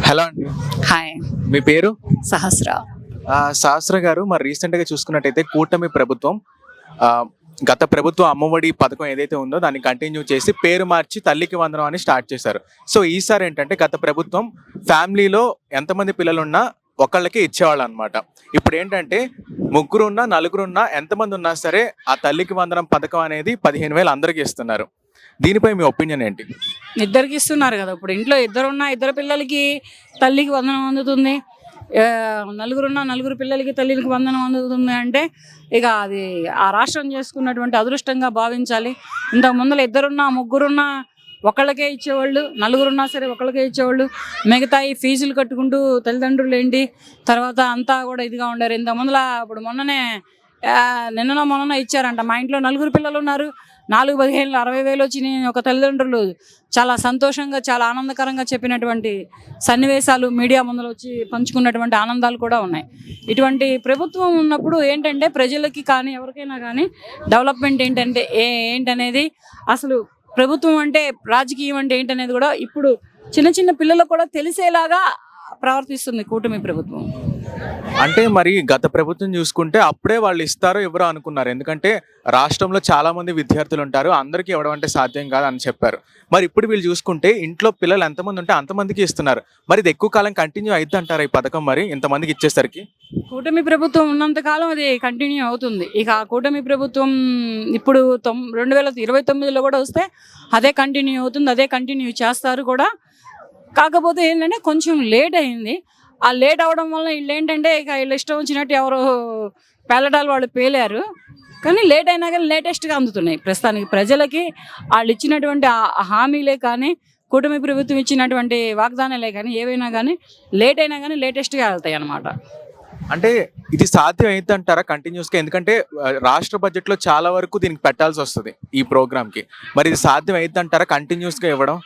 Hello అండి. Hi. మీ పేరు? సహస్ర. సహస్ర గారు, మరి రీసెంట్గా చూసుకున్నట్టయితే కూటమి ప్రభుత్వం గత ప్రభుత్వం అమ్మఒడి పథకం ఏదైతే ఉందో దాన్ని కంటిన్యూ చేసి పేరు మార్చి తల్లికి వందనం అని స్టార్ట్ చేశారు. సో ఈసారి ఏంటంటే గత ప్రభుత్వం ఫ్యామిలీలో ఎంతమంది పిల్లలున్నా ఒకళ్ళకి ఇచ్చేవాళ్ళు అనమాట. ఇప్పుడు ఏంటంటే ముగ్గురున్నా నలుగురున్నా ఎంతమంది ఉన్నా సరే ఆ తల్లికి వందనం పథకం అనేది 15,000 అందరికీ ఇస్తున్నారు. దీనిపై మీ ఒపీనియన్ ఏంటి? ఇద్దరికి ఇస్తున్నారు కదా. ఇప్పుడు ఇంట్లో ఇద్దరున్న ఇద్దరు పిల్లలకి తల్లికి వందనం అందుతుంది, నలుగురున్న నలుగురు పిల్లలకి తల్లికి వందనం అందుతుంది అంటే ఇక అది ఆ రాష్ట్రం చేసుకున్నటువంటి అదృష్టంగా భావించాలి. ఇంతకు ముందర ఇద్దరున్నా ముగ్గురున్నా ఒకళ్ళకే ఇచ్చేవాళ్ళు, నలుగురున్నా సరే ఒకళ్ళకే ఇచ్చేవాళ్ళు. మిగతా ఈ ఫీజులు కట్టుకుంటూ తల్లిదండ్రులు ఏంటి తర్వాత అంతా కూడా ఇదిగా ఉండారు. ఇంత ముందర ఇప్పుడు మొన్ననే మొన్న ఇచ్చారంట. మా ఇంట్లో నలుగురు పిల్లలు ఉన్నారు, 4-15 60,000 వచ్చినాయి. ఒక తల్లిదండ్రులు చాలా సంతోషంగా చాలా ఆనందకరంగా చెప్పినటువంటి సన్నివేశాలు మీడియా ముందర వచ్చి పంచుకున్నటువంటి ఆనందాలు కూడా ఉన్నాయి. ఇటువంటి ప్రభుత్వం ఉన్నప్పుడు ఏంటంటే ప్రజలకి కానీ ఎవరికైనా కానీ డెవలప్మెంట్ ఏంటనేది అసలు ప్రభుత్వం అంటే రాజకీయం అంటే ఏంటనేది కూడా ఇప్పుడు చిన్న చిన్న పిల్లలకు కూడా తెలిసేలాగా ప్రవర్తిస్తుంది కూటమి ప్రభుత్వం. అంటే మరి గత ప్రభుత్వం చూసుకుంటే అప్పుడే వాళ్ళు ఇస్తారో ఎవరో అనుకున్నారు. ఎందుకంటే రాష్ట్రంలో చాలా మంది విద్యార్థులు ఉంటారు, అందరికీ ఇవ్వడం అంటే సాధ్యం కాదు అని చెప్పారు. మరి ఇప్పుడు వీళ్ళు చూసుకుంటే ఇంట్లో పిల్లలు ఎంతమంది ఉంటే అంతమందికి ఇస్తున్నారు. మరి ఇది ఎక్కువ కాలం కంటిన్యూ అవుతుంది అంటారా ఈ పథకం? మరి ఇంతమందికి ఇచ్చేసరికి కూటమి ప్రభుత్వం ఉన్నంతకాలం అది కంటిన్యూ అవుతుంది. ఇక ఆ కూటమి ప్రభుత్వం ఇప్పుడు 2029లో కూడా వస్తే అదే కంటిన్యూ అవుతుంది, అదే కంటిన్యూ చేస్తారు కూడా. కాకపోతే ఏంటంటే కొంచెం లేట్ అయింది. ఆ లేట్ అవడం వల్ల వీళ్ళు ఏంటంటే ఇక వీళ్ళు ఇష్టం వచ్చినట్టు ఎవరు పేలటాలు వాళ్ళు పేలారు. కానీ లేట్ అయినా కానీ లేటెస్ట్గా అందుతున్నాయి ప్రస్తుతానికి ప్రజలకి. వాళ్ళు ఇచ్చినటువంటి హామీలే కానీ కూటమి ప్రభుత్వం ఇచ్చినటువంటి వాగ్దానాలే కానీ ఏవైనా కానీ లేట్ అయినా కానీ లేటెస్ట్గా వెళ్తాయి అన్నమాట. అంటే ఇది సాధ్యం అయితే అంటారా కంటిన్యూస్గా? ఎందుకంటే రాష్ట్ర బడ్జెట్లో చాలా వరకు దీనికి పెట్టాల్సి వస్తుంది ఈ ప్రోగ్రామ్కి. మరి ఇది సాధ్యం అయితే అంటారా కంటిన్యూస్గా ఇవ్వడం?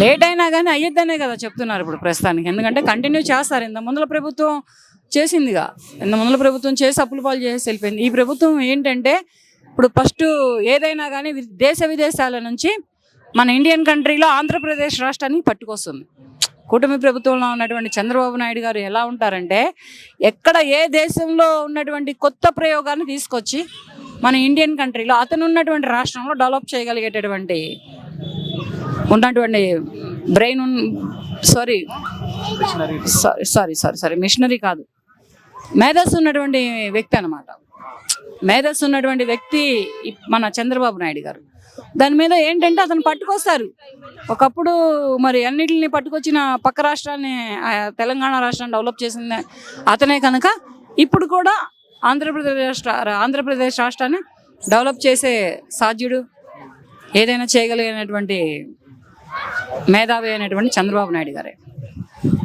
లేట్ అయినా కానీ అయ్యిద్దనే కదా చెప్తున్నారు ఇప్పుడు ప్రస్తుతానికి. ఎందుకంటే కంటిన్యూ చేస్తారు. ఇంత ముందల ప్రభుత్వం చేసిందిగా, ఇంత ముందల ప్రభుత్వం చేసి అప్పుల పాలు చేసి వెళ్ళిపోయింది. ఈ ప్రభుత్వం ఏంటంటే ఇప్పుడు ఫస్ట్ ఏదైనా కానీ దేశ విదేశాల నుంచి మన ఇండియన్ కంట్రీలో ఆంధ్రప్రదేశ్ రాష్ట్రాన్ని పట్టుకొస్తుంది. కూటమి ప్రభుత్వంలో ఉన్నటువంటి చంద్రబాబు నాయుడు గారు ఎలా ఉంటారంటే ఎక్కడ ఏ దేశంలో ఉన్నటువంటి కొత్త ప్రయోగాన్ని తీసుకొచ్చి మన ఇండియన్ కంట్రీలో అతను ఉన్నటువంటి రాష్ట్రంలో డెవలప్ చేయగలిగేటటువంటి ఉన్నటువంటి బ్రెయిన్ మిషనరీ కాదు, మేధస్సు ఉన్నటువంటి వ్యక్తి అనమాట. మేధస్సు ఉన్నటువంటి వ్యక్తి మన చంద్రబాబు నాయుడు గారు. దాని మీద ఏంటంటే అతను పట్టుకొస్తారు. ఒకప్పుడు మరి అన్నిటిని పట్టుకొచ్చిన పక్క రాష్ట్రాన్ని తెలంగాణ రాష్ట్రాన్ని డెవలప్ చేసింది అతనే కనుక ఇప్పుడు కూడా ఆంధ్రప్రదేశ్ రాష్ట్రాన్ని డెవలప్ చేసే సాధ్యుడు, ఏదైనా చేయగలిగినటువంటి మేధావి అయినటువంటి చంద్రబాబు నాయుడు గారే.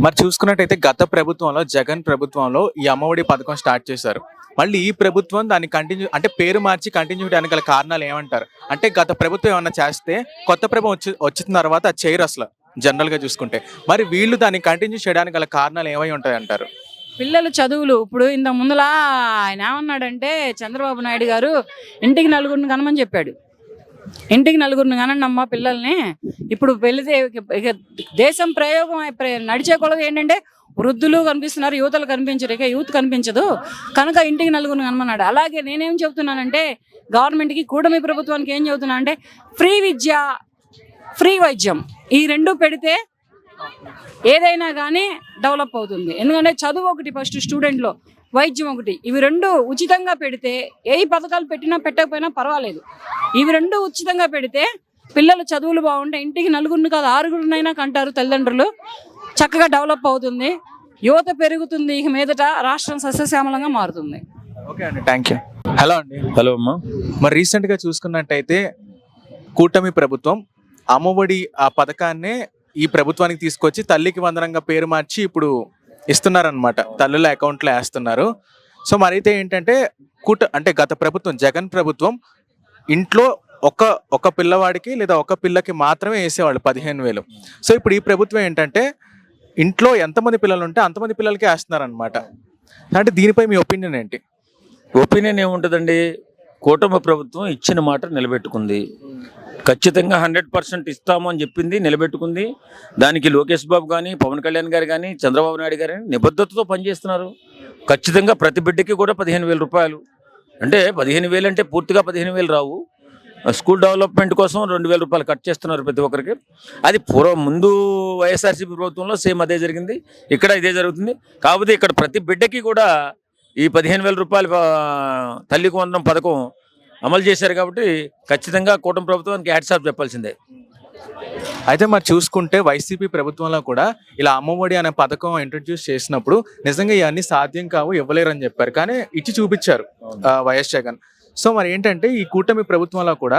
మరి చూసుకున్నట్టయితే గత ప్రభుత్వంలో జగన్ ప్రభుత్వంలో ఈ అమ్మఒడి పథకం స్టార్ట్ చేశారు. మళ్ళీ ఈ ప్రభుత్వం దాన్ని కంటిన్యూ అంటే పేరు మార్చి కంటిన్యూ చేయడానికి గల కారణాలు ఏమంటారు? అంటే గత ప్రభుత్వం ఏమన్నా చేస్తే కొత్త ప్రభుత్వం వచ్చిన తర్వాత అది చేయరు అసలు జనరల్గా చూసుకుంటే. మరి వీళ్ళు దాన్ని కంటిన్యూ చేయడానికి గల కారణాలు ఏమై ఉంటాయి అంటారు? పిల్లల చదువులు. ఇప్పుడు ఇంత ముందులా ఆయన ఏమన్నాడంటే చంద్రబాబు నాయుడు గారు ఇంటికి నలుగురిని కనమని చెప్పాడు. ఇంటికి నలుగురిని కనండి అమ్మ పిల్లల్ని. ఇప్పుడు వెళితే దేశం ప్రయోగం నడిచే కొలది ఏంటంటే వృద్ధులు కనిపిస్తున్నారు, యువతలు కనిపించరు, ఇక యూత్ కనిపించదు కనుక ఇంటికి నలుగురిని కనమన్నాడు. అలాగే నేనేం చెబుతున్నానంటే గవర్నమెంట్కి కూటమి ప్రభుత్వానికి ఏం చెబుతున్నా అంటే ఫ్రీ విద్య, ఫ్రీ వైద్యం ఈ రెండు పెడితే ఏదైనా కానీ డెవలప్ అవుతుంది. ఎందుకంటే చదువు ఒకటి ఫస్ట్ స్టూడెంట్లో, వైద్యం ఒకటి, ఇవి రెండు ఉచితంగా పెడితే ఏ పథకాలు పెట్టినా పెట్టకపోయినా పర్వాలేదు. ఇవి రెండు ఉచితంగా పెడితే పిల్లలు చదువులు బాగుంటే ఇంటికి నలుగురిని కాదు 6గురినైనా కంటారు తల్లిదండ్రులు. చక్కగా డెవలప్ అవుతుంది, యువత పెరుగుతుంది, ఇక మీదట రాష్ట్రం సస్యశ్యామలంగా మారుతుంది. ఓకే అండి, థ్యాంక్ యూ. హలో అండి. హలో అమ్మా. మరి రీసెంట్గా చూసుకున్నట్టయితే కూటమి ప్రభుత్వం అమ్మఒడి ఆ పథకాన్నే ఈ ప్రభుత్వానికి తీసుకొచ్చి తల్లికి వందనంగా పేరు మార్చి ఇప్పుడు ఇస్తున్నారనమాట, తల్లుల అకౌంట్లో వేస్తున్నారు. సో మరైతే ఏంటంటే అంటే గత ప్రభుత్వం జగన్ ప్రభుత్వం ఇంట్లో ఒక పిల్లవాడికి లేదా ఒక పిల్లకి మాత్రమే వేసేవాళ్ళు 15,000. సో ఇప్పుడు ఈ ప్రభుత్వం ఏంటంటే ఇంట్లో ఎంతమంది పిల్లలు ఉంటే అంతమంది పిల్లలకి వేస్తున్నారనమాట. అంటే దీనిపై మీ ఒపీనియన్ ఏంటి? ఒపీనియన్ ఏముంటుందండి, కూటమి ప్రభుత్వం ఇచ్చిన మాట నిలబెట్టుకుంది. ఖచ్చితంగా 100% ఇస్తాము అని చెప్పింది, నిలబెట్టుకుంది. దానికి లోకేష్ బాబు కానీ, పవన్ కళ్యాణ్ గారు కానీ, చంద్రబాబు నాయుడు గారు కానీ నిబద్ధతతో పనిచేస్తున్నారు. ఖచ్చితంగా ప్రతి బిడ్డకి కూడా 15,000 రూపాయలు. అంటే 15,000 అంటే పూర్తిగా 15,000 రావు. స్కూల్ డెవలప్మెంట్ కోసం 2,000 రూపాయలు కట్ చేస్తున్నారు ప్రతి ఒక్కరికి. అది ముందు వైఎస్ఆర్సీపీ ప్రభుత్వంలో సేమ్ అదే జరిగింది, ఇక్కడ ఇదే జరుగుతుంది. కాకపోతే ఇక్కడ ప్రతి బిడ్డకి కూడా ఈ 15,000 రూపాయలు తల్లికి వందనం పథకం అమలు చేశారు. కాబట్టి ఖచ్చితంగా కూటమి ప్రభుత్వానికి హ్యాట్స్ ఆఫ్ చెప్పాల్సిందే. అయితే మరి చూసుకుంటే వైసీపీ ప్రభుత్వంలో కూడా ఇలా అమ్మఒడి అనే పథకం ఇంట్రడ్యూస్ చేసినప్పుడు నిజంగా ఇవన్నీ సాధ్యం కావు, ఇవ్వలేరని చెప్పారు. కానీ ఇచ్చి చూపించారు వైఎస్ జగన్. సో మరి ఏంటంటే ఈ కూటమి ప్రభుత్వంలో కూడా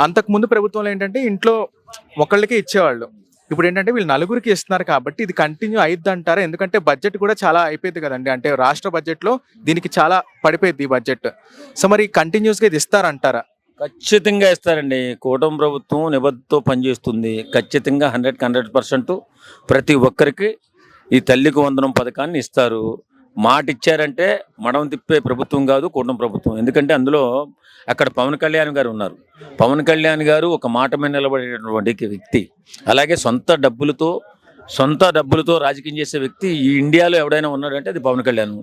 అంతకుముందు ప్రభుత్వంలో ఏంటంటే ఇంట్లో ఒకళ్ళకే ఇచ్చేవాళ్ళు. ఇప్పుడు ఏంటంటే వీళ్ళు నలుగురికి ఇస్తున్నారు కాబట్టి ఇది కంటిన్యూ అయిద్ది అంటారా? ఎందుకంటే బడ్జెట్ కూడా చాలా అయిపోయింది కదండి. అంటే రాష్ట్ర బడ్జెట్లో దీనికి చాలా పడిపోయింది ఈ బడ్జెట్. సో మరి కంటిన్యూస్గా ఇది ఇస్తారంటారా? ఖచ్చితంగా ఇస్తారండి. కూటమి ప్రభుత్వం నిబద్ధతతో పనిచేస్తుంది. ఖచ్చితంగా 100% ప్రతి ఒక్కరికి ఈ తల్లికి వందనం పథకాన్ని ఇస్తారు. మాట ఇచ్చారంటే మడం తిప్పే ప్రభుత్వం కాదు కూటమి ప్రభుత్వం. ఎందుకంటే అందులో అక్కడ పవన్ కళ్యాణ్ గారు ఉన్నారు. పవన్ కళ్యాణ్ గారు ఒక మాట మీద నిలబడేటటువంటి వ్యక్తి. అలాగే సొంత డబ్బులతో రాజకీయం చేసే వ్యక్తి ఈ ఇండియాలో ఎవడైనా ఉన్నాడంటే అది పవన్ కళ్యాణ్.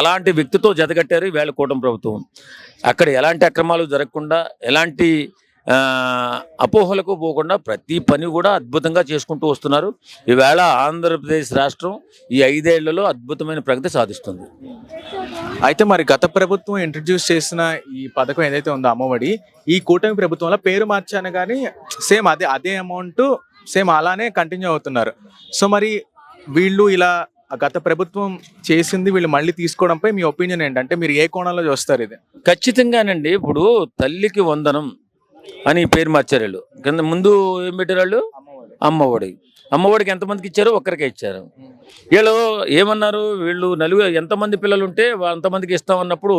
అలాంటి వ్యక్తితో జతకట్టారు ఈవేళ కూటమి ప్రభుత్వం. అక్కడ ఎలాంటి అక్రమాలు జరగకుండా, ఎలాంటి అపోహలకు పోకుండా ప్రతి పని కూడా అద్భుతంగా చేసుకుంటూ వస్తున్నారు. ఈవేళ ఆంధ్రప్రదేశ్ రాష్ట్రం ఈ 5 ఏళ్లలో అద్భుతమైన ప్రగతి సాధిస్తుంది. అయితే మరి గత ప్రభుత్వం ఇంట్రడ్యూస్ చేసిన ఈ పథకం ఏదైతే ఉందో అమ్మఒడి, ఈ కూటమి ప్రభుత్వంలో పేరు మార్చాను కానీ సేమ్ అదే అమౌంట్ సేమ్ అలానే కంటిన్యూ అవుతున్నారు. సో మరి వీళ్ళు ఇలా గత ప్రభుత్వం చేసింది వీళ్ళు మళ్ళీ తీసుకోవడంపై మీ ఒపీనియన్ ఏంటంటే మీరు ఏ కోణంలో చూస్తారు ఇది? ఖచ్చితంగానండి. ఇప్పుడు తల్లికి వందనం అని పేరు మార్చారు వీళ్ళు. కింద ముందు ఏం పెట్టారు వాళ్ళు? అమ్మఒడికి ఎంతమందికి ఇచ్చారు? ఒక్కరికే ఇచ్చారు. వీళ్ళు ఏమన్నారు? వీళ్ళు ఎంతమంది పిల్లలు ఉంటే అంతమందికి ఇస్తామన్నప్పుడు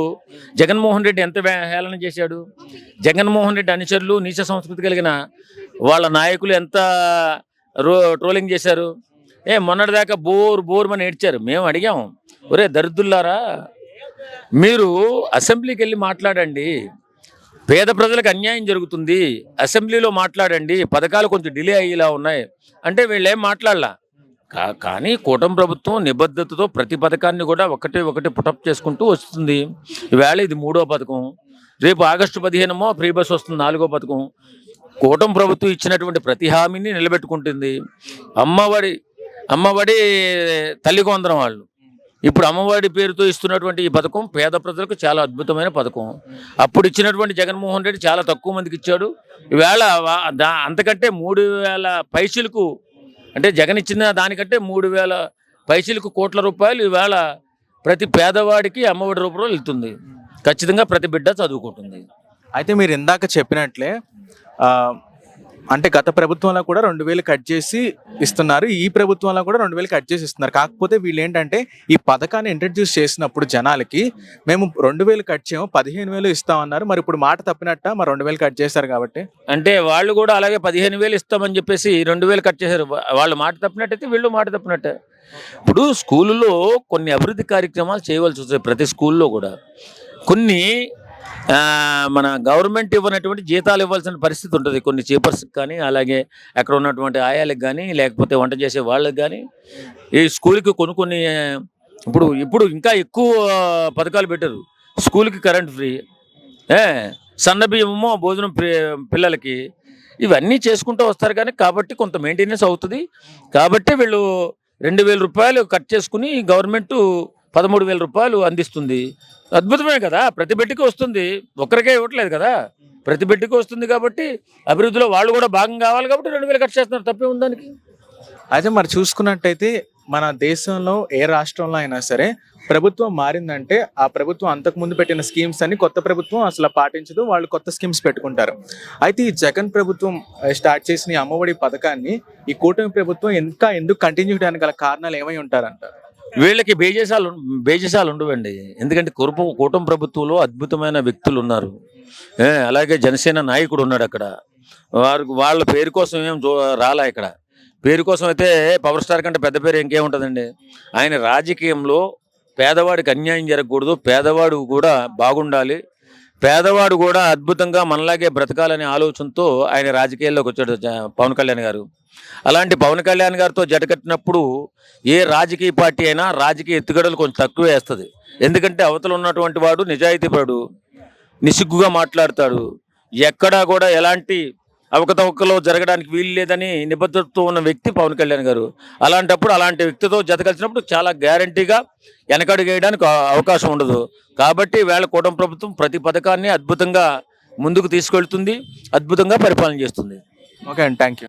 జగన్మోహన్ రెడ్డి ఎంత హేళన చేశాడు. జగన్మోహన్ రెడ్డి అనుచరులు, నీచ సంస్కృతి కలిగిన వాళ్ళ నాయకులు ఎంత ట్రోలింగ్ చేశారు. మొన్నటిదాకా బోర్ అని ఏడ్చారు. మేము అడిగాము, ఒరే దరిద్రులారా, మీరు అసెంబ్లీకి వెళ్ళి మాట్లాడండి, పేద ప్రజలకు అన్యాయం జరుగుతుంది, అసెంబ్లీలో మాట్లాడండి, పథకాలు కొంచెం డిలే అయ్యేలా ఉన్నాయి అంటే వీళ్ళు ఏం మాట్లాడలా. కానీ కూటమి ప్రభుత్వం నిబద్ధతతో ప్రతి పథకాన్ని కూడా ఒకటి పుటప్ చేసుకుంటూ వస్తుంది. ఈవేళ ఇది 3వ పథకం. రేపు ఆగస్టు 15 ఫ్రీ బస్ వస్తుంది, 4వ పథకం. కూటమి ప్రభుత్వం ఇచ్చినటువంటి ప్రతి హామీని నిలబెట్టుకుంటుంది. అమ్మఒడి తల్లికి వందనం వాళ్ళు. ఇప్పుడు అమ్మఒడి పేరుతో ఇస్తున్నటువంటి ఈ పథకం పేద ప్రజలకు చాలా అద్భుతమైన పథకం. అప్పుడు ఇచ్చినటువంటి జగన్మోహన్ రెడ్డి చాలా తక్కువ మందికి ఇచ్చాడు. ఈవేళ అంతకంటే 3,000 పైసలకు, అంటే జగన్ ఇచ్చిన దానికంటే 3,000 పైసలకు కోట్ల రూపాయలు ఈవేళ ప్రతి పేదవాడికి అమ్మఒడి రూపంలో వెళ్తుంది. ఖచ్చితంగా ప్రతి బిడ్డ చదువుకుంటుంది. అయితే మీరు ఇందాక చెప్పినట్లే అంటే గత ప్రభుత్వంలో కూడా 2,000 కట్ చేసి ఇస్తున్నారు, ఈ ప్రభుత్వంలో కూడా 2,000 కట్ చేసి ఇస్తున్నారు. కాకపోతే వీళ్ళు ఏంటంటే ఈ పథకాన్ని ఇంట్రడ్యూస్ చేసినప్పుడు జనాలకి మేము 2,000 కట్ చేయము 15,000 ఇస్తామన్నారు. మరి ఇప్పుడు మాట తప్పినట్ట, మరి 2,000 కట్ చేశారు కాబట్టి అంటే వాళ్ళు కూడా అలాగే 15,000 ఇస్తామని చెప్పేసి 2,000 కట్ చేశారు. వాళ్ళు మాట తప్పినట్టయితే వీళ్ళు మాట తప్పినట్టే. ఇప్పుడు స్కూళ్ళలో కొన్ని అభివృద్ధి కార్యక్రమాలు చేయవలసి వస్తాయి. ప్రతి స్కూల్లో కూడా కొన్ని మన గవర్నమెంట్ ఇవ్వనటువంటి జీతాలు ఇవ్వాల్సిన పరిస్థితి ఉంటుంది కొన్ని చీపర్స్కి కానీ, అలాగే అక్కడ ఉన్నటువంటి ఆయాలకు కానీ, లేకపోతే వంట చేసే వాళ్ళకి కానీ. ఈ స్కూల్కి కొన్ని ఇప్పుడు ఇంకా ఎక్కువ పథకాలు పెట్టారు. స్కూల్కి కరెంట్ ఫ్రీ, సన్నబియ్యమో భోజనం పిల్లలకి, ఇవన్నీ చేసుకుంటూ వస్తారు. కానీ కాబట్టి కొంత మెయింటెనెన్స్ అవుతుంది. కాబట్టి వీళ్ళు 2,000 రూపాయలు కట్ చేసుకుని గవర్నమెంట్ 13,000 రూపాయలు అందిస్తుంది. అద్భుతమే కదా, ప్రతి బిడ్డకి వస్తుంది, ఒక్కరికే ఇవ్వట్లేదు కదా, ప్రతి బిడ్డకి వస్తుంది. కాబట్టి అభివృద్ధిలో వాళ్ళు కూడా భాగం కావాలి కాబట్టి 2,000 కట్ చేస్తున్నారు, తప్పే ఉంది దానికి. అయితే మరి చూసుకున్నట్టయితే మన దేశంలో ఏ రాష్ట్రంలో అయినా సరే ప్రభుత్వం మారిందంటే ఆ ప్రభుత్వం అంతకుముందు పెట్టిన స్కీమ్స్ అన్ని కొత్త ప్రభుత్వం అసలు పాటించదు, వాళ్ళు కొత్త స్కీమ్స్ పెట్టుకుంటారు. అయితే ఈ జగన్ ప్రభుత్వం స్టార్ట్ చేసిన ఈ అమ్మఒడి పథకాన్ని ఈ కూటమి ప్రభుత్వం ఇంకా ఎందుకు కంటిన్యూ చేయడానికి గల కారణాలు ఏమై ఉంటారంటారు? వీళ్ళకి బేజసాలు ఉండవండి. ఎందుకంటే కూటమి ప్రభుత్వంలో అద్భుతమైన వ్యక్తులు ఉన్నారు. అలాగే జనసేన నాయకుడు ఉన్నాడు అక్కడ. వాళ్ళ పేరు కోసం ఏం రాలా. ఇక్కడ పేరు కోసం అయితే పవర్ స్టార్ కంటే పెద్ద పేరు ఇంకేముంటుందండి. ఆయన రాజకీయంలో పేదవాడికి అన్యాయం జరగకూడదు, పేదవాడు కూడా బాగుండాలి, పేదవాడు కూడా అద్భుతంగా మనలాగే బ్రతకాలనే ఆలోచనతో ఆయన రాజకీయాల్లోకి వచ్చాడు పవన్ కళ్యాణ్ గారు. అలాంటి పవన్ కళ్యాణ్ గారితో జటకట్టినప్పుడు ఏ రాజకీయ పార్టీ అయినా రాజకీయ ఎత్తుగడలు కొంచెం తక్కువ వేస్తుంది. ఎందుకంటే అవతల ఉన్నటువంటి వాడు నిజాయితీపరుడు, నిస్సిగ్గుగా మాట్లాడతాడు, ఎక్కడా కూడా ఎలాంటి అవకతవకలో జరగడానికి వీలు లేదని నిబద్ధతతో ఉన్న వ్యక్తి పవన్ కళ్యాణ్ గారు. అలాంటప్పుడు అలాంటి వ్యక్తితో జత కలిసినప్పుడు చాలా గ్యారంటీగా వెనకడుగు వేయడానికి అవకాశం ఉండదు. కాబట్టి వేళ కూటమి ప్రభుత్వం ప్రతి పథకాన్ని అద్భుతంగా ముందుకు తీసుకెళ్తుంది, అద్భుతంగా పరిపాలన చేస్తుంది. ఓకే అండి, థ్యాంక్ యూ.